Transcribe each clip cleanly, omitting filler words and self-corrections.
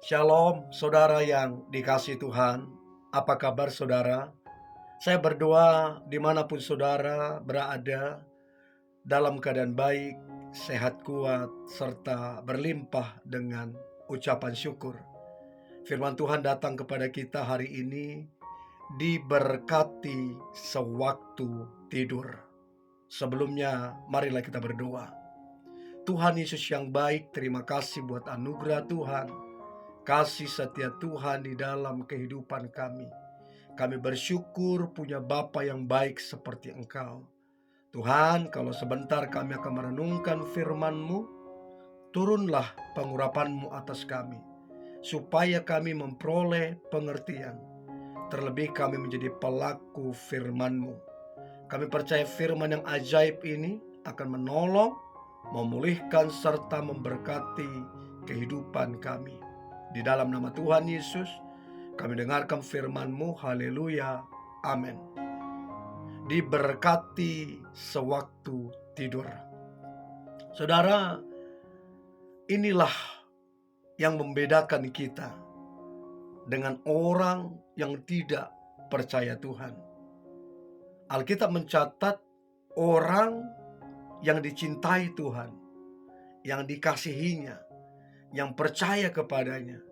Shalom, saudara yang dikasihi Tuhan. Apa kabar saudara? Saya berdoa dimanapun saudara berada, dalam keadaan baik, sehat kuat, serta berlimpah dengan ucapan syukur. Firman Tuhan datang kepada kita hari ini, diberkati sewaktu tidur. Sebelumnya, marilah kita berdoa. Tuhan Yesus yang baik, terima kasih buat anugerah Tuhan, kasih setia Tuhan di dalam kehidupan kami. Kami bersyukur punya Bapa yang baik seperti Engkau. Tuhan, kalau sebentar kami akan merenungkan firman-Mu, turunlah pengurapan-Mu atas kami, supaya kami memperoleh pengertian. Terlebih kami menjadi pelaku firman-Mu. Kami percaya firman yang ajaib ini akan menolong, memulihkan, serta memberkati kehidupan kami. Di dalam nama Tuhan Yesus, kami dengarkan firman-Mu. Haleluya. Amin. Diberkati sewaktu tidur. Saudara, inilah yang membedakan kita dengan orang yang tidak percaya Tuhan. Alkitab mencatat orang yang dicintai Tuhan, yang dikasihinya, yang percaya kepadanya,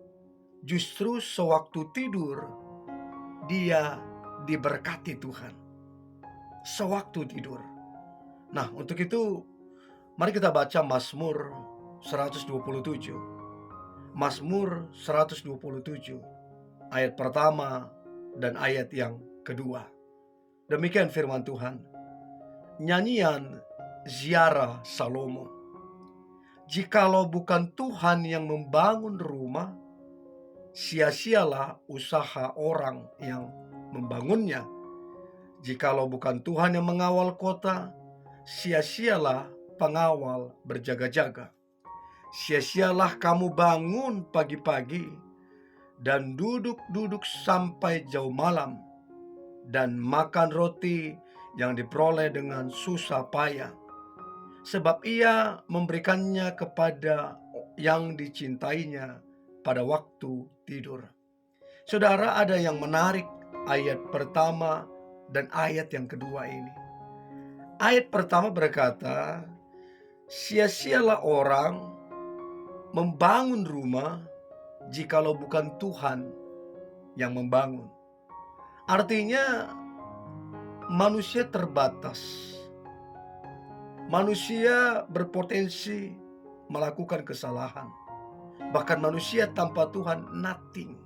justru sewaktu tidur dia diberkati Tuhan. Sewaktu tidur. Nah, untuk itu mari kita baca Mazmur 127. Mazmur 127 ayat pertama dan ayat yang kedua. Demikian firman Tuhan. Nyanyian ziarah Salomo. Jikalau bukan Tuhan yang membangun rumah, sia-sialah usaha orang yang membangunnya. Jikalau bukan Tuhan yang mengawal kota, sia-sialah pengawal berjaga-jaga. Sia-sialah kamu bangun pagi-pagi dan duduk-duduk sampai jauh malam, dan makan roti yang diperoleh dengan susah payah, sebab ia memberikannya kepada yang dicintainya pada waktu tidur. Saudara, ada yang menarik ayat pertama dan ayat yang kedua ini. Ayat pertama berkata, sia-sialah orang membangun rumah jikalau bukan Tuhan yang membangun. Artinya manusia terbatas. Manusia berpotensi melakukan kesalahan. Bahkan manusia tanpa Tuhan nothing.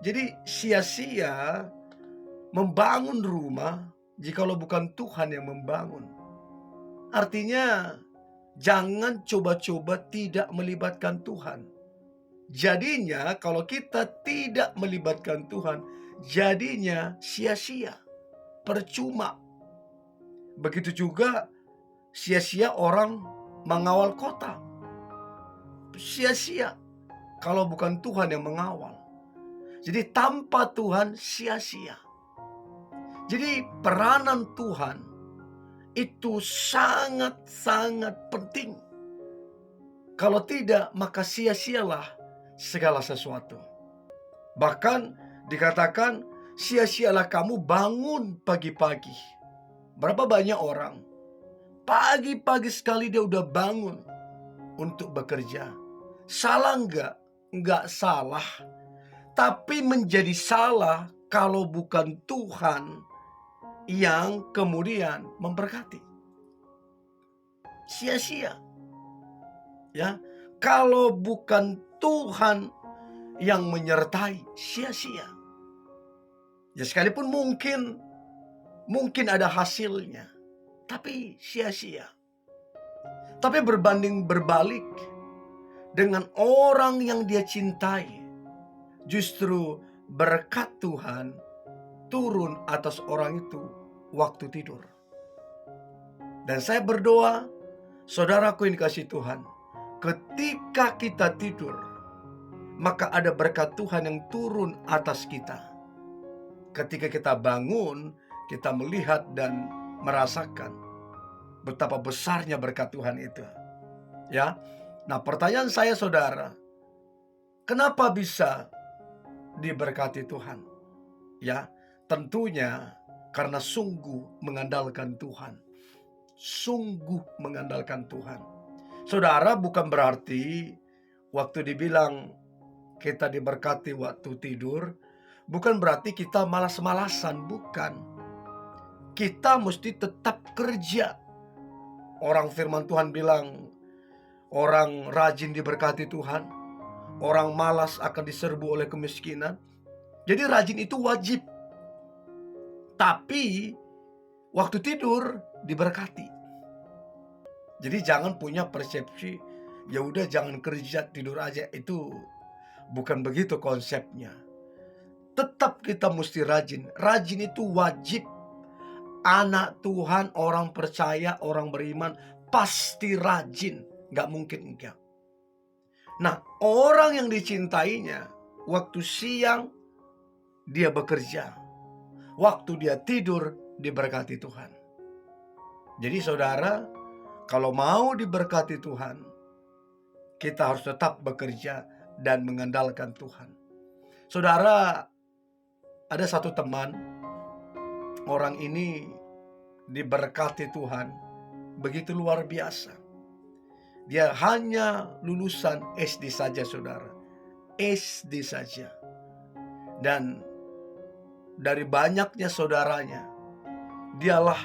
Jadi sia-sia membangun rumah jikalau bukan Tuhan yang membangun. Artinya jangan coba-coba tidak melibatkan Tuhan. Jadinya kalau kita tidak melibatkan Tuhan, jadinya sia-sia, percuma. Begitu juga sia-sia orang mengawal kota. Sia-sia kalau bukan Tuhan yang mengawal. Jadi tanpa Tuhan sia-sia. Jadi peranan Tuhan itu sangat-sangat penting. Kalau tidak, maka sia-sialah segala sesuatu. Bahkan dikatakan, sia-sialah kamu bangun pagi-pagi. Berapa banyak orang pagi-pagi sekali dia udah bangun untuk bekerja. Salah enggak? Enggak salah. Tapi menjadi salah kalau bukan Tuhan yang kemudian memberkati. Sia-sia. Ya, kalau bukan Tuhan yang menyertai, sia-sia. Ya, sekalipun mungkin ada hasilnya, tapi sia-sia. Tapi berbanding berbalik dengan orang yang dia cintai, justru berkat Tuhan turun atas orang itu waktu tidur. Dan saya berdoa, saudaraku yang dikasihi Tuhan, ketika kita tidur, maka ada berkat Tuhan yang turun atas kita. Ketika kita bangun, kita melihat dan merasakan betapa besarnya berkat Tuhan itu. Ya. Nah, pertanyaan saya saudara, Kenapa bisa diberkati Tuhan? Ya, tentunya karena sungguh mengandalkan Tuhan. Sungguh mengandalkan Tuhan. Saudara, bukan berarti waktu dibilang kita diberkati waktu tidur, bukan berarti kita malas-malasan, bukan. Kita mesti tetap kerja. Orang firman Tuhan bilang, orang rajin diberkati Tuhan, orang malas akan diserbu oleh kemiskinan. Jadi rajin itu wajib. Tapi waktu tidur diberkati. Jadi jangan punya persepsi, ya udah jangan kerja, tidur aja. Itu bukan begitu konsepnya. Tetap kita mesti rajin. Rajin itu wajib. Anak Tuhan, orang percaya, orang beriman pasti rajin. Gak mungkin enggak. Nah, orang yang dicintainya, waktu siang dia bekerja, waktu dia tidur diberkati Tuhan. Jadi saudara, kalau mau diberkati Tuhan, kita harus tetap bekerja dan mengandalkan Tuhan. Saudara, ada satu teman, orang ini diberkati Tuhan begitu luar biasa. Dia hanya lulusan SD saja, saudara. SD saja. Dan dari banyaknya saudaranya, dialah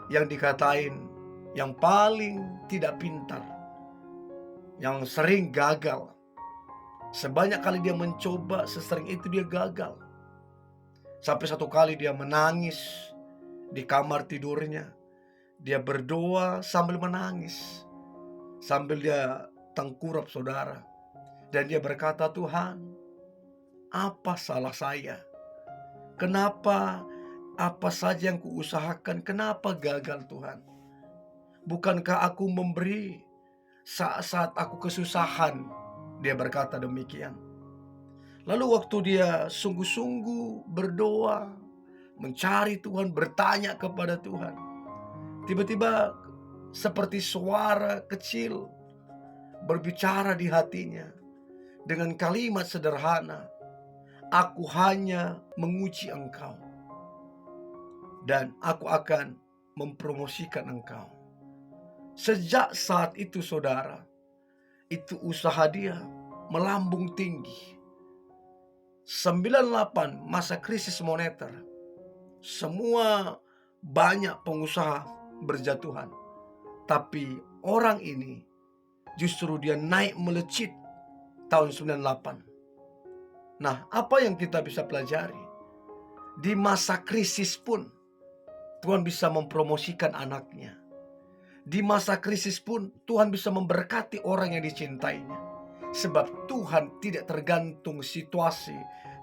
yang dikatain yang paling tidak pintar, yang sering gagal. Sebanyak kali dia mencoba, sesering itu dia gagal. Sampai satu kali dia menangis di kamar tidurnya. Dia berdoa sambil menangis, sambil dia tengkurap, saudara. Dan dia berkata, Tuhan, apa salah saya? Kenapa apa saja yang kuusahakan, kenapa gagal Tuhan? Bukankah aku memberi saat-saat aku kesusahan? Dia berkata demikian. Lalu waktu dia sungguh-sungguh berdoa, mencari Tuhan, bertanya kepada Tuhan, tiba-tiba seperti suara kecil berbicara di hatinya dengan kalimat sederhana, aku hanya menguji engkau dan aku akan mempromosikan engkau. Sejak saat itu, saudara, itu usaha dia melambung tinggi. 98 masa krisis moneter, semua banyak pengusaha berjatuhan. Tapi orang ini justru dia naik melejit tahun 98. Nah, apa yang kita bisa pelajari? Di masa krisis pun Tuhan bisa mempromosikan anaknya. Di masa krisis pun Tuhan bisa memberkati orang yang dicintainya. Sebab Tuhan tidak tergantung situasi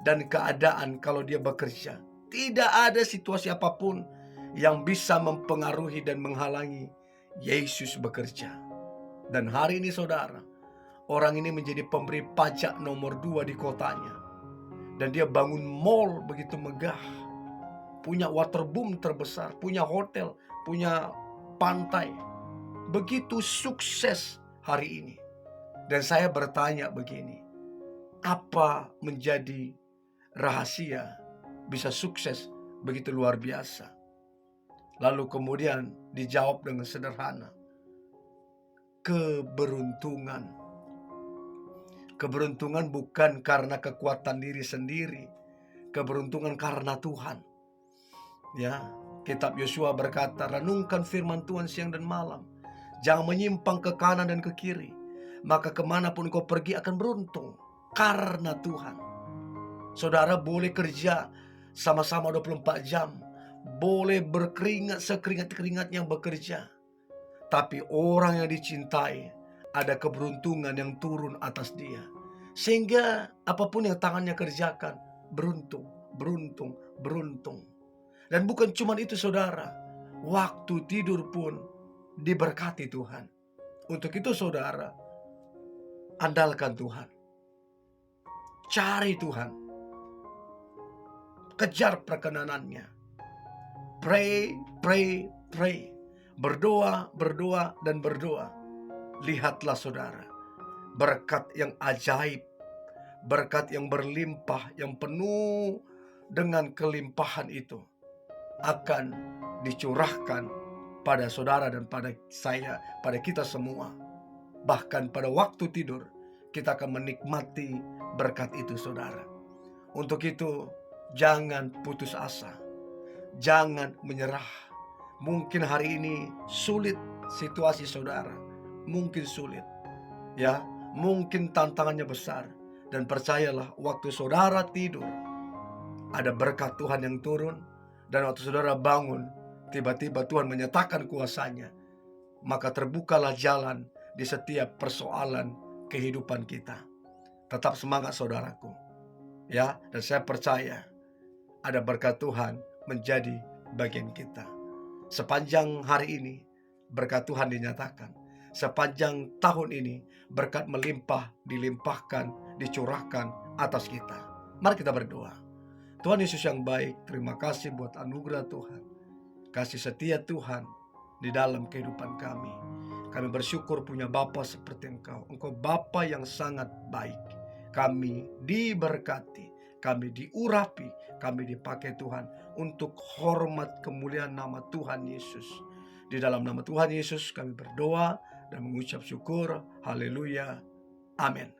dan keadaan kalau dia bekerja. Tidak ada situasi apapun yang bisa mempengaruhi dan menghalangi Yesus bekerja. Dan hari ini, saudara, orang ini menjadi pemberi pajak nomor 2 di kotanya. Dan dia bangun mall begitu megah, punya waterboom terbesar, punya hotel, punya pantai. Begitu sukses hari ini. Dan saya bertanya begini, apa menjadi rahasia bisa sukses begitu luar biasa? Lalu kemudian dijawab dengan sederhana, keberuntungan. Keberuntungan bukan karena kekuatan diri sendiri, keberuntungan karena Tuhan. Ya, kitab Yosua berkata, renungkan firman Tuhan siang dan malam, jangan menyimpang ke kanan dan ke kiri, maka kemanapun kau pergi akan beruntung karena Tuhan. Saudara boleh kerja sama-sama 24 jam, boleh berkeringat sekeringat-keringatnya bekerja, tapi orang yang dicintai, ada keberuntungan yang turun atas dia. Sehingga apapun yang tangannya kerjakan, beruntung, beruntung, beruntung. Dan bukan cuma itu, saudara, waktu tidur pun diberkati Tuhan. Untuk itu, saudara, andalkan Tuhan. Cari Tuhan. Kejar perkenanannya. Pray, pray, pray. Berdoa, berdoa, dan berdoa. Lihatlah, saudara, berkat yang ajaib, berkat yang berlimpah, yang penuh dengan kelimpahan itu akan dicurahkan pada saudara dan pada saya, pada kita semua. Bahkan pada waktu tidur, kita akan menikmati berkat itu, saudara. Untuk itu, jangan putus asa, jangan menyerah. Mungkin hari ini sulit situasi saudara, mungkin sulit, ya, mungkin tantangannya besar. Dan percayalah, waktu saudara tidur, ada berkat Tuhan yang turun. Dan waktu saudara bangun, tiba-tiba Tuhan menyatakan kuasa-Nya. Maka terbukalah jalan di setiap persoalan kehidupan kita. Tetap semangat saudaraku, ya. Dan saya percaya ada berkat Tuhan menjadi bagian kita. Sepanjang hari ini berkat Tuhan dinyatakan. Sepanjang tahun ini berkat melimpah, dilimpahkan, dicurahkan atas kita. Mari kita berdoa. Tuhan Yesus yang baik, terima kasih buat anugerah Tuhan, kasih setia Tuhan di dalam kehidupan kami. Kami bersyukur punya Bapa seperti Engkau. Engkau Bapa yang sangat baik. Kami diberkati, kami diurapi, kami dipakai Tuhan untuk hormat kemuliaan nama Tuhan Yesus. Di dalam nama Tuhan Yesus kami berdoa dan mengucap syukur. Haleluya. Amin.